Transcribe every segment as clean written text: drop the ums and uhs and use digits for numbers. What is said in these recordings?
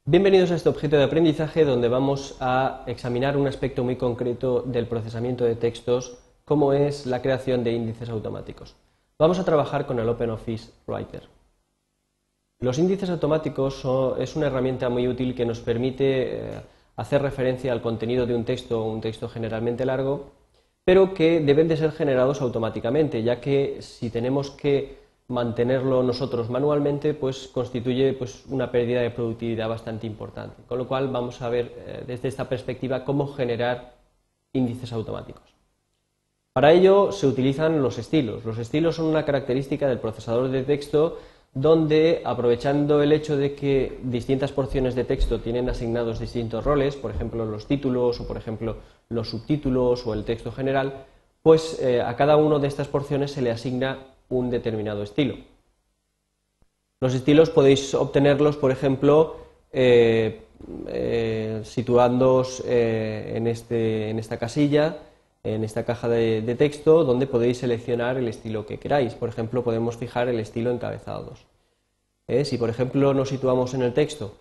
Bienvenidos a este objeto de aprendizaje donde vamos a examinar un aspecto muy concreto del procesamiento de textos, como es la creación de índices automáticos. Vamos a trabajar con el OpenOffice Writer. Los índices automáticos es una herramienta muy útil que nos permite hacer referencia al contenido de un texto generalmente largo, pero que deben de ser generados automáticamente, ya que si tenemos que mantenerlo nosotros manualmente, pues constituye una pérdida de productividad bastante importante. Con lo cual vamos a ver desde esta perspectiva cómo generar índices automáticos. Para ello se utilizan los estilos. Los estilos son una característica del procesador de texto donde, aprovechando el hecho de que distintas porciones de texto tienen asignados distintos roles, por ejemplo los títulos o por ejemplo los subtítulos o el texto general, pues a cada una de estas porciones se le asigna un determinado estilo. Los estilos podéis obtenerlos, por ejemplo, situándoos en esta casilla, en esta caja de texto, donde podéis seleccionar el estilo que queráis. Por ejemplo, podemos fijar el estilo encabezados. Si, por ejemplo, nos situamos en el texto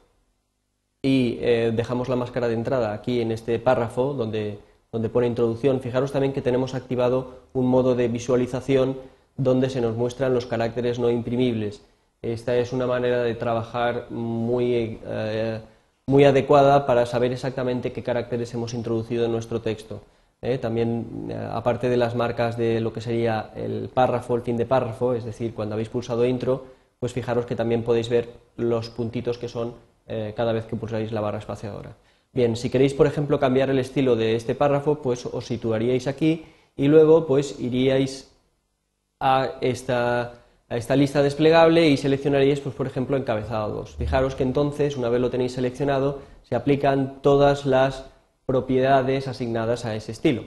y dejamos la máscara de entrada aquí en este párrafo, donde pone introducción, fijaros también que tenemos activado un modo de visualización donde se nos muestran los caracteres no imprimibles. Esta es una manera de trabajar muy adecuada para saber exactamente qué caracteres hemos introducido en nuestro texto. También, aparte de las marcas de lo que sería el párrafo, el fin de párrafo, es decir, cuando habéis pulsado intro, pues fijaros que también podéis ver los puntitos que son cada vez que pulsáis la barra espaciadora. Bien, si queréis, por ejemplo, cambiar el estilo de este párrafo, pues os situaríais aquí y luego pues iríais a esta lista desplegable y seleccionaríais, pues, por ejemplo, encabezado 2. Fijaros que entonces, una vez lo tenéis seleccionado, se aplican todas las propiedades asignadas a ese estilo.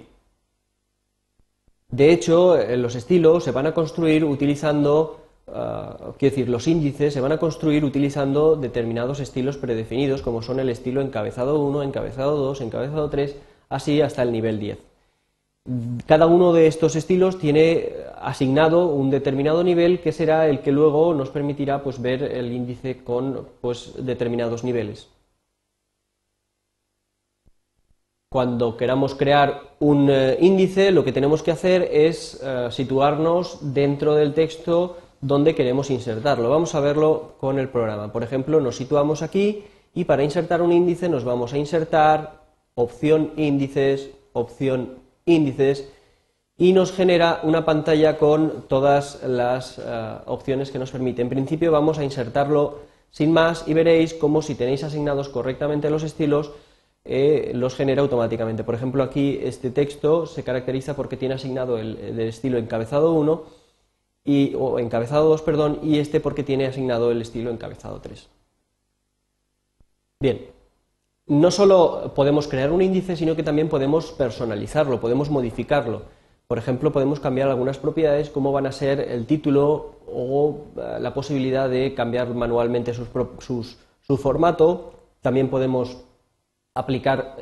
De hecho, los estilos se van a construir utilizando, los índices se van a construir utilizando determinados estilos predefinidos, como son el estilo encabezado 1, encabezado 2, encabezado 3, así hasta el nivel 10. Cada uno de estos estilos tiene asignado un determinado nivel que será el que luego nos permitirá pues, ver el índice con determinados niveles. Cuando queramos crear un índice, lo que tenemos que hacer es situarnos dentro del texto donde queremos insertarlo. Vamos a verlo con el programa. Por ejemplo, nos situamos aquí y para insertar un índice nos vamos a insertar, opción índices, opción índices, y nos genera una pantalla con todas las opciones que nos permite. En principio vamos a insertarlo sin más y veréis como si tenéis asignados correctamente los estilos, los genera automáticamente. Por ejemplo, aquí este texto se caracteriza porque tiene asignado el estilo encabezado 1 o encabezado 2, perdón, y este porque tiene asignado el estilo encabezado 3. Bien. No solo podemos crear un índice, sino que también podemos personalizarlo, podemos modificarlo. Por ejemplo, podemos cambiar algunas propiedades como van a ser el título o la posibilidad de cambiar manualmente su formato. También podemos aplicar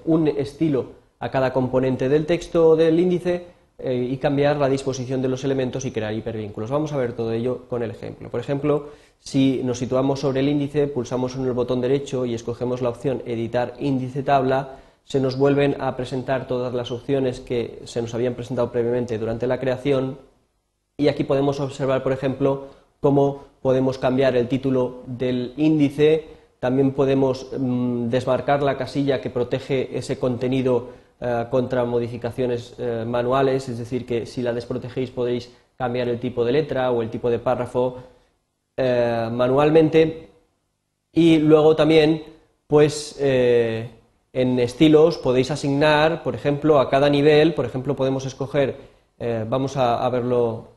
un estilo a cada componente del texto del índice y cambiar la disposición de los elementos y crear hipervínculos. Vamos a ver todo ello con el ejemplo. Por ejemplo, si nos situamos sobre el índice, pulsamos en el botón derecho y escogemos la opción Editar índice tabla, se nos vuelven a presentar todas las opciones que se nos habían presentado previamente durante la creación y aquí podemos observar, por ejemplo, cómo podemos cambiar el título del índice, también podemos desmarcar la casilla que protege ese contenido contra modificaciones manuales, es decir, que si la desprotegéis podéis cambiar el tipo de letra o el tipo de párrafo manualmente. Y luego también, pues, en estilos podéis asignar, por ejemplo, a cada nivel, por ejemplo, podemos escoger, vamos a verlo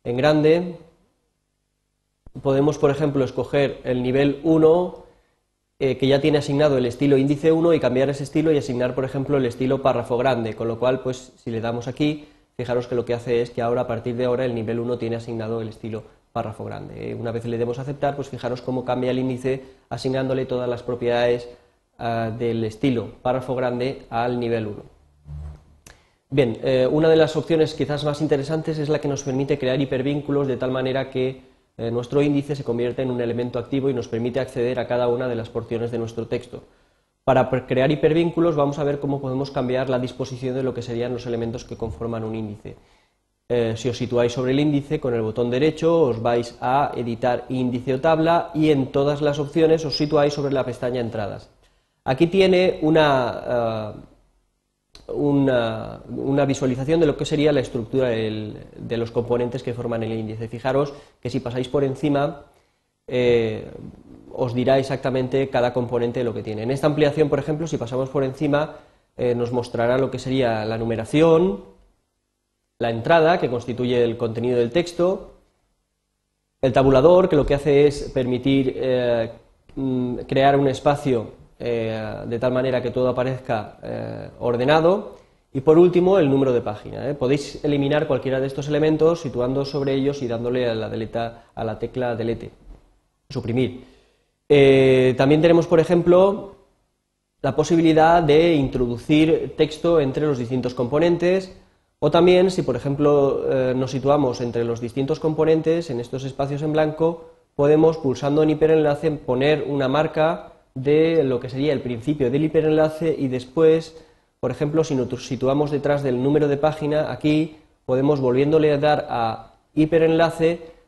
en grande, podemos, por ejemplo, escoger el nivel 1, que ya tiene asignado el estilo índice 1 y cambiar ese estilo y asignar, por ejemplo, el estilo párrafo grande, con lo cual, pues, si le damos aquí, fijaros que lo que hace es que ahora, a partir de ahora, el nivel 1 tiene asignado el estilo párrafo grande. Una vez le demos a aceptar, pues fijaros cómo cambia el índice asignándole todas las propiedades del estilo párrafo grande al nivel 1. Bien, una de las opciones quizás más interesantes es la que nos permite crear hipervínculos de tal manera que nuestro índice se convierte en un elemento activo y nos permite acceder a cada una de las porciones de nuestro texto. Para crear hipervínculos vamos a ver cómo podemos cambiar la disposición de lo que serían los elementos que conforman un índice. Si os situáis sobre el índice, con el botón derecho os vais a editar índice o tabla y en todas las opciones os situáis sobre la pestaña entradas. Aquí tiene una visualización de lo que sería la estructura de los componentes que forman el índice. Fijaros que si pasáis por encima os dirá exactamente cada componente lo que tiene. En esta ampliación, por ejemplo, si pasamos por encima nos mostrará lo que sería la numeración, la entrada, que constituye el contenido del texto, el tabulador, que lo que hace es permitir crear un espacio de tal manera que todo aparezca ordenado, y por último el número de página. Podéis eliminar cualquiera de estos elementos situando sobre ellos y dándole a la tecla delete, suprimir. También tenemos, por ejemplo, la posibilidad de introducir texto entre los distintos componentes, o también, si por ejemplo nos situamos entre los distintos componentes, en estos espacios en blanco, podemos, pulsando en hiperenlace, poner una marca de lo que sería el principio del hiperenlace y después, por ejemplo, si nos situamos detrás del número de página, aquí podemos, volviéndole a dar a hiperenlace,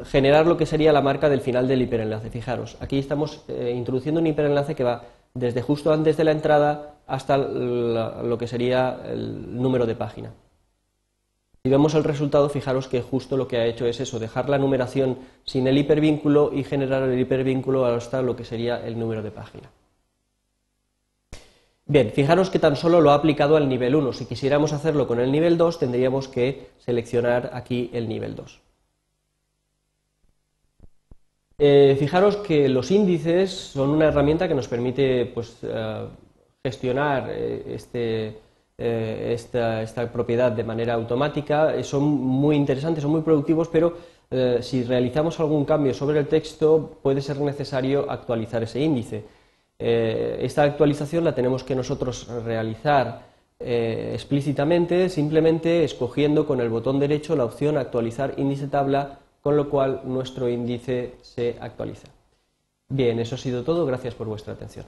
generar lo que sería la marca del final del hiperenlace. Fijaros, aquí estamos introduciendo un hiperenlace que va desde justo antes de la entrada hasta lo que sería el número de página. Si vemos el resultado, fijaros que justo lo que ha hecho es eso, dejar la numeración sin el hipervínculo y generar el hipervínculo hasta lo que sería el número de página. Bien, fijaros que tan solo lo ha aplicado al nivel 1. Si quisiéramos hacerlo con el nivel 2, tendríamos que seleccionar aquí el nivel 2. Fijaros que los índices son una herramienta que nos permite pues, gestionar esta propiedad de manera automática. Son muy interesantes, son muy productivos, pero si realizamos algún cambio sobre el texto puede ser necesario actualizar ese índice. Esta actualización la tenemos que nosotros realizar explícitamente, simplemente escogiendo con el botón derecho la opción actualizar índice tabla, con lo cual nuestro índice se actualiza. Bien, eso ha sido todo. Gracias por vuestra atención.